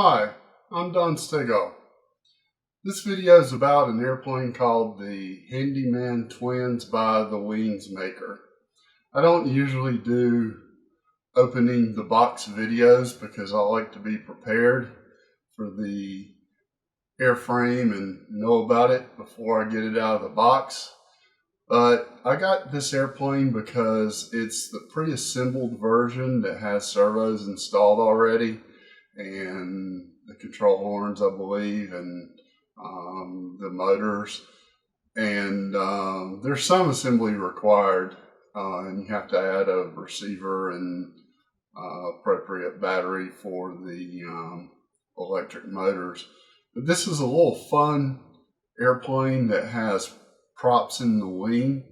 Hi, I'm Stegall. This video is about an airplane called the Handyman Twins by the Wings Maker. I don't usually do opening the box videos because I like to be prepared for the airframe and know about it before I get it out of the box. But I got this airplane because it's the pre-assembled version that has servos installed already, and the control horns, I believe, and the motors. And there's some assembly required, and you have to add a receiver and appropriate battery for the electric motors. But this is a little fun airplane that has props in the wing,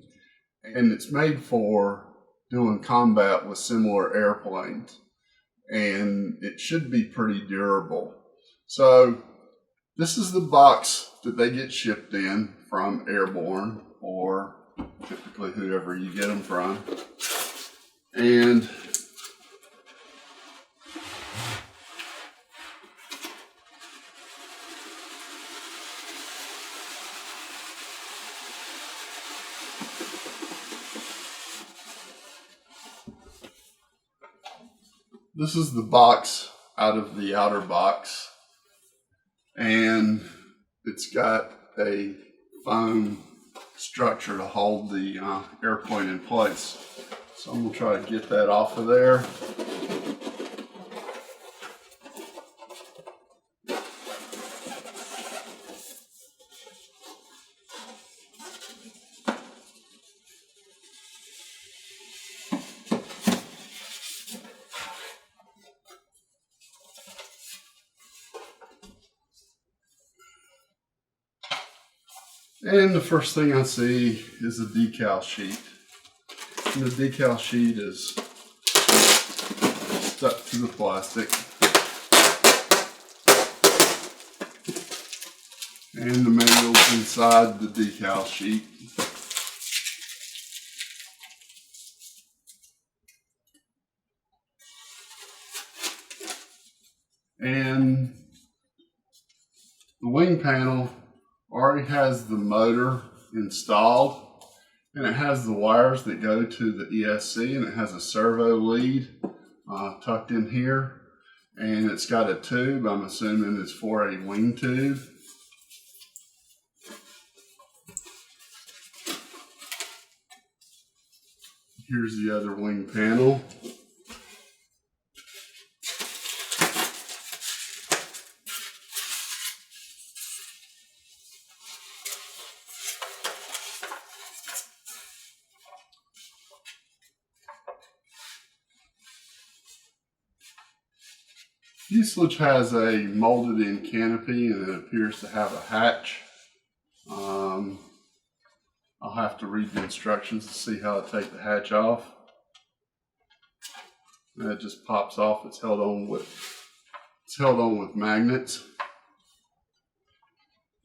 and it's made for doing combat with similar airplanes, and it should be pretty durable. So this is the box that they get shipped in from Airborne, or typically whoever you get them from. And this is the box out of the outer box, and it's got a foam structure to hold the airplane in place. So I'm going to try to get that off of there. And the first thing I see is the decal sheet. And the decal sheet is stuck to the plastic. And the manual's inside the decal sheet. And the wing panel already has the motor installed, and it has the wires that go to the ESC, and it has a servo lead tucked in here, and it's got a tube. I'm assuming it's for a wing tube. Here's the other wing panel. Fuselage has a molded in canopy, and it appears to have a hatch. I'll have to read the instructions to see how to take the hatch off. And it just pops off. It's held on with magnets,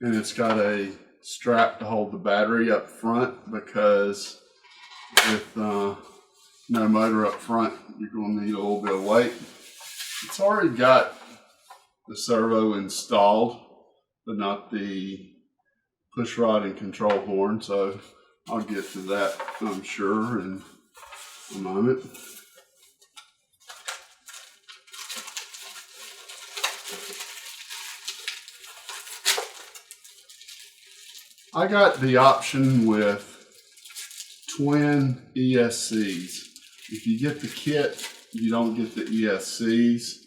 and it's got a strap to hold the battery up front, because with no motor up front, you're going to need a little bit of weight. It's already got the servo installed, but not the push rod and control horn, so I'll get to that, I'm sure, in a moment. I got the option with twin ESCs. If you get the kit, you don't get the ESCs.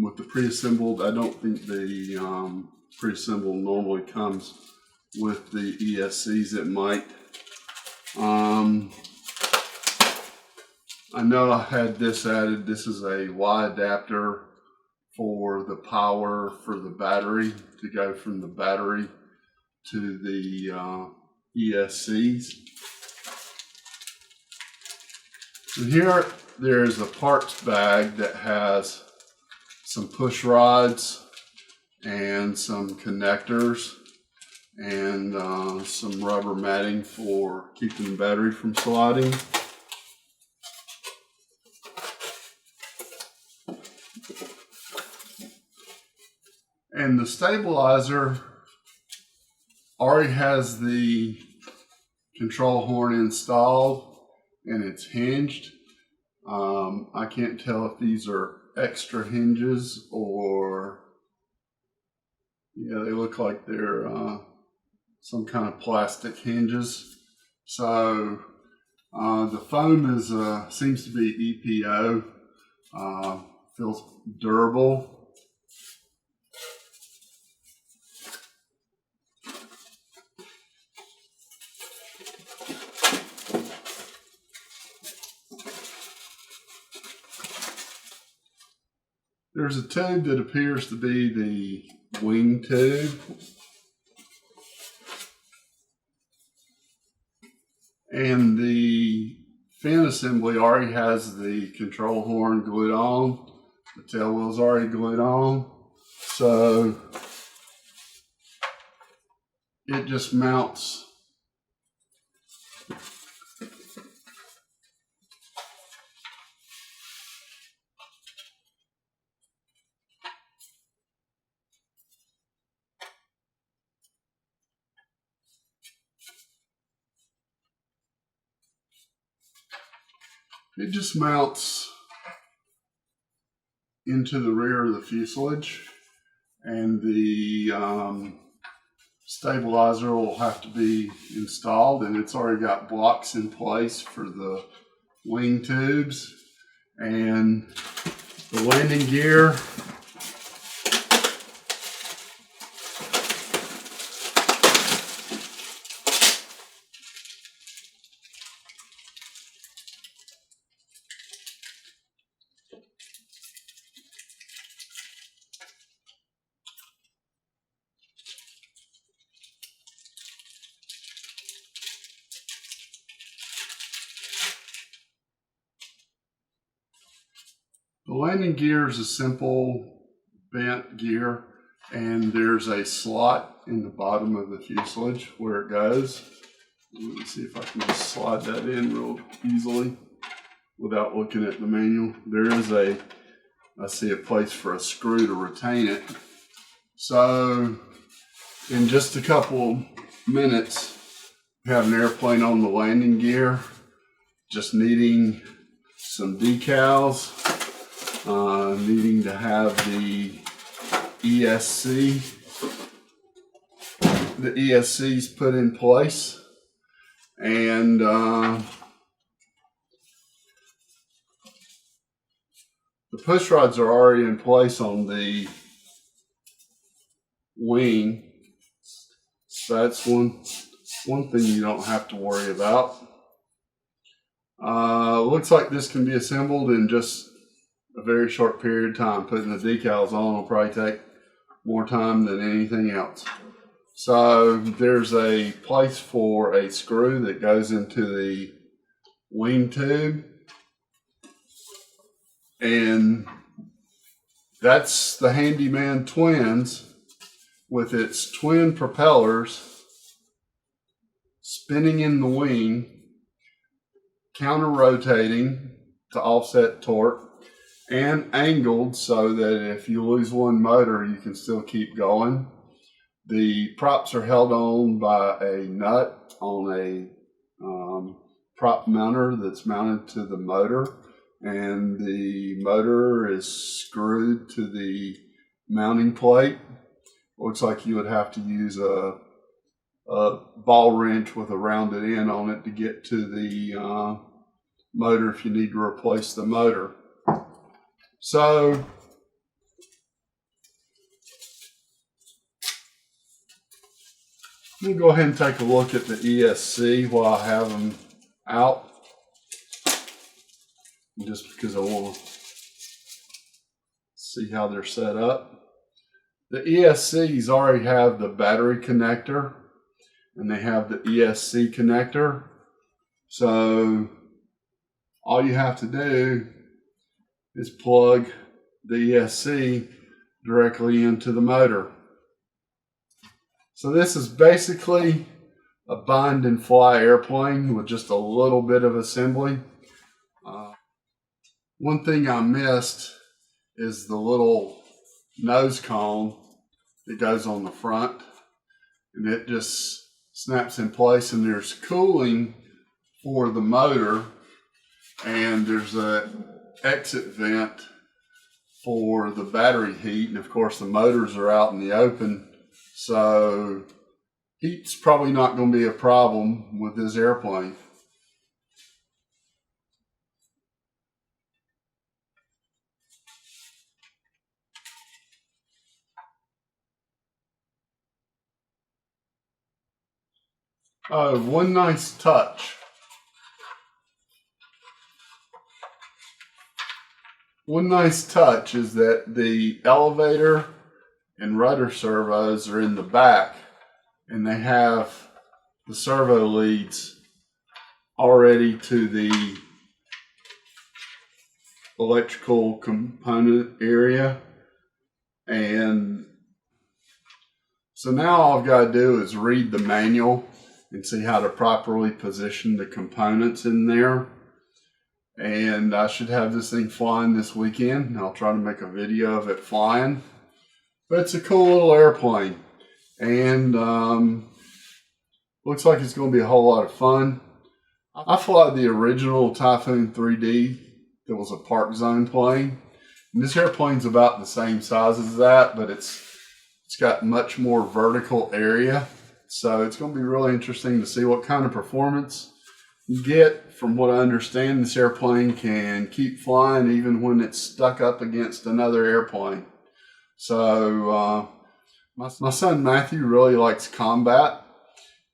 With the pre-assembled, I don't think the pre-assembled normally comes with the ESCs. It might. I know I had this added. This is a Y adapter for the power for the battery, to go from the battery to the ESCs. And here there's a parts bag that has some push rods and some connectors and some rubber matting for keeping the battery from sliding. And the stabilizer already has the control horn installed and it's hinged. I can't tell if these are extra hinges or, yeah, they look like they're some kind of plastic hinges. So the foam is seems to be EPO. Feels durable. There's a tube that appears to be the wing tube. And the fin assembly already has the control horn glued on. The tail wheel's already glued on. So it just mounts into the rear of the fuselage, and the stabilizer will have to be installed, and it's already got blocks in place for the wing tubes and the landing gear. The landing gear is a simple bent gear, and there's a slot in the bottom of the fuselage where it goes. Let me see if I can just slide that in real easily without looking at the manual. There is I see a place for a screw to retain it. So in just a couple minutes, we have an airplane on the landing gear, just needing some decals. Needing to have the ESCs put in place, and the push rods are already in place on the wing. So that's one thing you don't have to worry about. Looks like this can be assembled in just a very short period of time. Putting the decals on will probably take more time than anything else. So there's a place for a screw that goes into the wing tube, and that's the Handyman Twins with its twin propellers spinning in the wing, counter rotating to offset torque, and angled so that if you lose one motor, you can still keep going. The props are held on by a nut on a prop mounter that's mounted to the motor, and the motor is screwed to the mounting plate. Looks like you would have to use a ball wrench with a rounded end on it to get to the motor if you need to replace the motor. So we'll go ahead and take a look at the ESC while I have them out, just because I want to see how they're set up. The ESCs already have the battery connector, and they have the ESC connector. So all you have to do is plug the ESC directly into the motor. So this is basically a bind and fly airplane with just a little bit of assembly. One thing I missed is the little nose cone it goes on the front, and it just snaps in place, and there's cooling for the motor, and there's an exit vent for the battery heat, and of course the motors are out in the open, so heat's probably not going to be a problem with this airplane. One nice touch. One nice touch is that the elevator and rudder servos are in the back, and they have the servo leads already to the electrical component area. And so now all I've got to do is read the manual and see how to properly position the components in there. And I should have this thing flying this weekend. I'll try to make a video of it flying. But it's a cool little airplane. And looks like it's going to be a whole lot of fun. I fly the original Typhoon 3D that was a Park Zone plane. And this airplane's about the same size as that, but it's got much more vertical area. So it's going to be really interesting to see what kind of performance you get. From what I understand, this airplane can keep flying even when it's stuck up against another airplane. So my son Matthew really likes combat.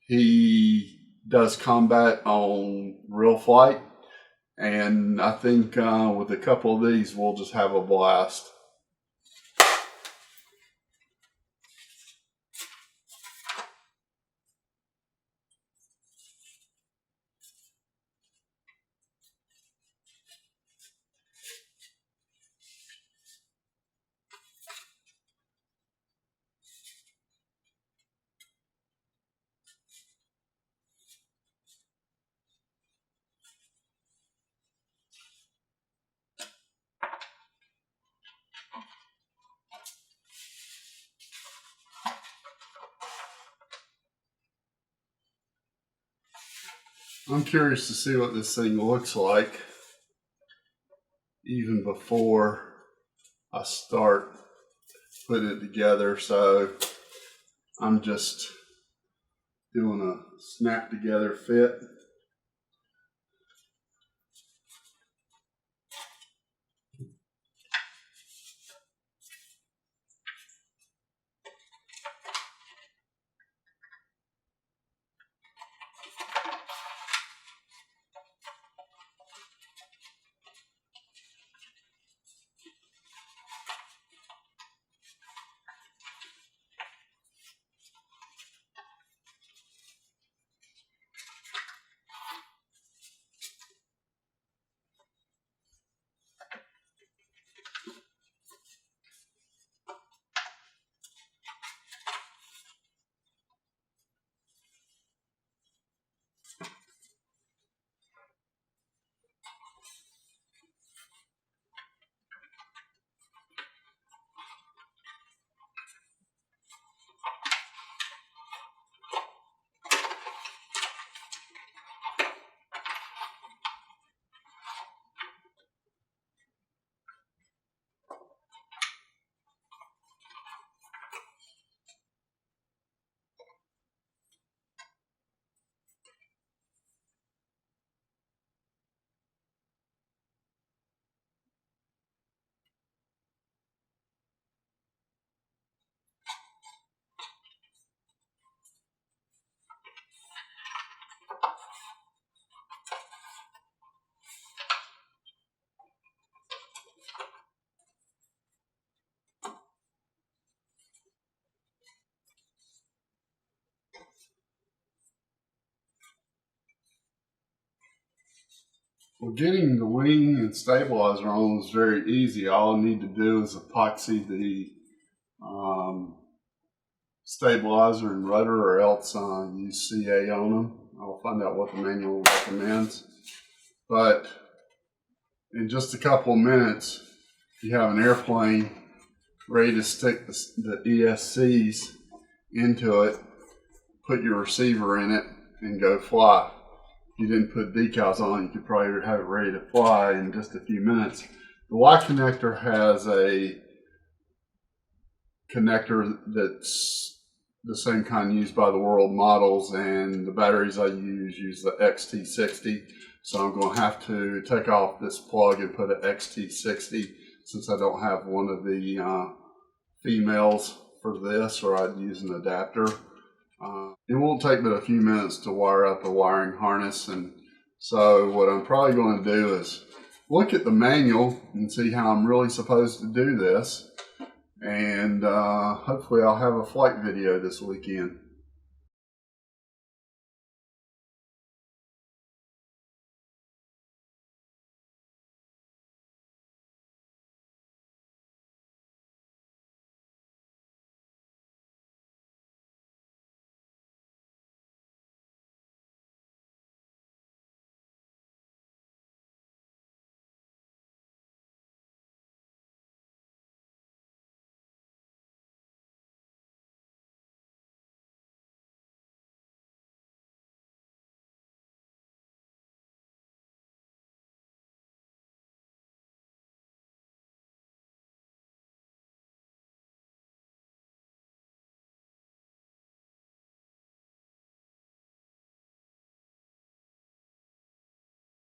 He does combat on real flight, and I think with a couple of these we'll just have a blast. I'm curious to see what this thing looks like even before I start putting it together. So I'm just doing a snap together fit. Well, getting the wing and stabilizer on was very easy. All I need to do is epoxy the stabilizer and rudder, or else use CA on them. I'll find out what the manual recommends. But in just a couple of minutes, you have an airplane ready to stick the ESCs into it, put your receiver in it, and go fly. If you didn't put decals on, you could probably have it ready to fly in just a few minutes. The Y connector has a connector that's the same kind used by the world models, and the batteries I use the XT60. So I'm going to have to take off this plug and put an XT60 since I don't have one of the females for this, or I'd use an adapter. It won't take but a few minutes to wire up a wiring harness, and so what I'm probably going to do is look at the manual and see how I'm really supposed to do this, and hopefully I'll have a flight video this weekend.